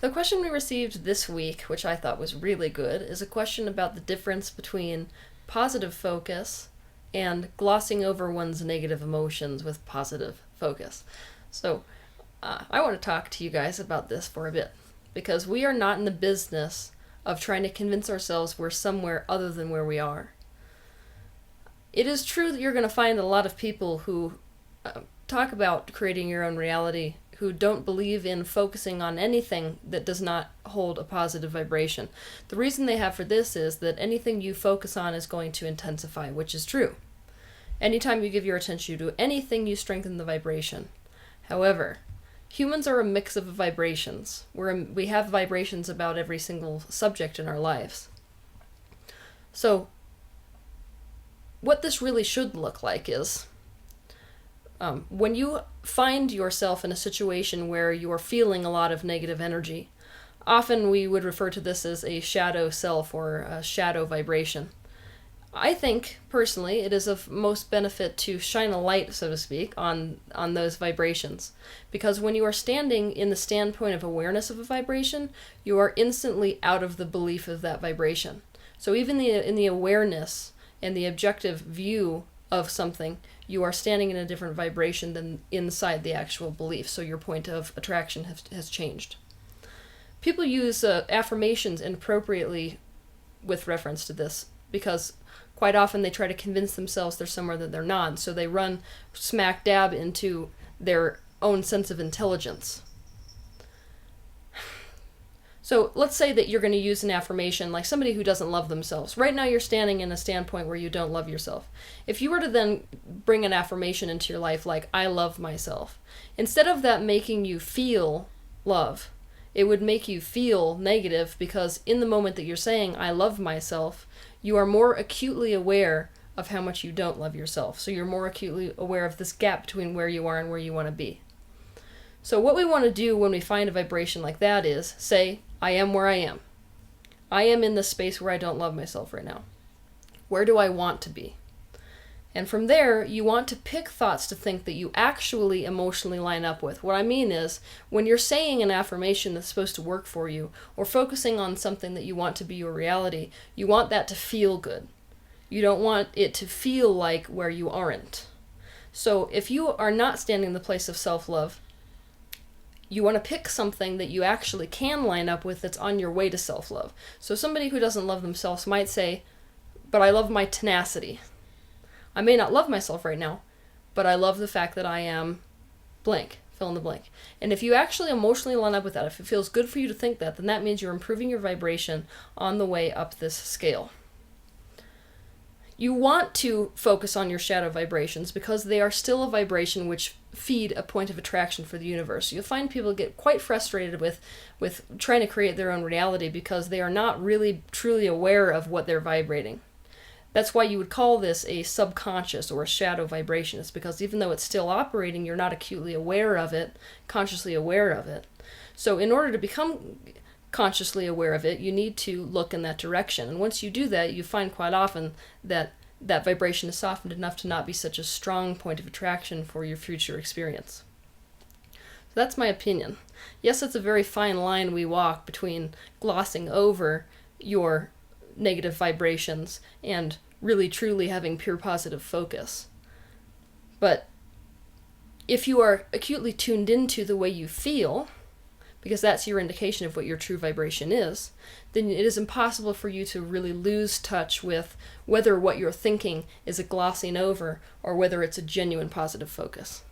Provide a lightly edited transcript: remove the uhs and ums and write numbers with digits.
The question we received this week, which I thought was really good, is a question about the difference between positive focus and glossing over one's negative emotions with positive focus. So I want to talk to you guys about this for a bit, because we are not in the business of trying to convince ourselves we're somewhere other than where we are. It is true that you're going to find a lot of people who talk about creating your own reality who don't believe in focusing on anything that does not hold a positive vibration. The reason they have for this is that anything you focus on is going to intensify, which is true. Anytime you give your attention to anything, you strengthen the vibration. However, humans are a mix of vibrations. We have vibrations about every single subject in our lives. So, what this really should look like is, when you find yourself in a situation where you're feeling a lot of negative energy, often we would refer to this as a shadow self or a shadow vibration. I think, personally, it is of most benefit to shine a light, so to speak, on those vibrations. Because when you are standing in the standpoint of awareness of a vibration, you are instantly out of the belief of that vibration. So even in the awareness and the objective view of something, you are standing in a different vibration than inside the actual belief, so your point of attraction has changed. People use affirmations inappropriately with reference to this, because quite often they try to convince themselves they're somewhere that they're not, so they run smack dab into their own sense of intelligence. So let's say that you're going to use an affirmation like somebody who doesn't love themselves. Right now you're standing in a standpoint where you don't love yourself. If you were to then bring an affirmation into your life like, I love myself, instead of that making you feel love, it would make you feel negative, because in the moment that you're saying, I love myself, you are more acutely aware of how much you don't love yourself. So you're more acutely aware of this gap between where you are and where you want to be. So what we want to do when we find a vibration like that is say, I am where I am. I am in this space where I don't love myself right now. Where do I want to be? And from there, you want to pick thoughts to think that you actually emotionally line up with. What I mean is, when you're saying an affirmation that's supposed to work for you, or focusing on something that you want to be your reality, you want that to feel good. You don't want it to feel like where you aren't. So if you are not standing in the place of self-love, you want to pick something that you actually can line up with that's on your way to self-love. So somebody who doesn't love themselves might say, but I love my tenacity. I may not love myself right now, but I love the fact that I am blank, fill in the blank. And if you actually emotionally line up with that, if it feels good for you to think that, then that means you're improving your vibration on the way up this scale. You want to focus on your shadow vibrations because they are still a vibration which feed a point of attraction for the universe. You'll find people get quite frustrated with trying to create their own reality because they are not really truly aware of what they're vibrating. That's why you would call this a subconscious or a shadow vibration. It's because even though it's still operating, you're not acutely aware of it, consciously aware of it. So in order to become consciously aware of it, you need to look in that direction. And once you do that, you find quite often that that vibration is softened enough to not be such a strong point of attraction for your future experience. So that's my opinion. Yes, it's a very fine line we walk between glossing over your negative vibrations and really truly having pure positive focus. But if you are acutely tuned into the way you feel, because that's your indication of what your true vibration is, then it is impossible for you to really lose touch with whether what you're thinking is a glossing over or whether it's a genuine positive focus.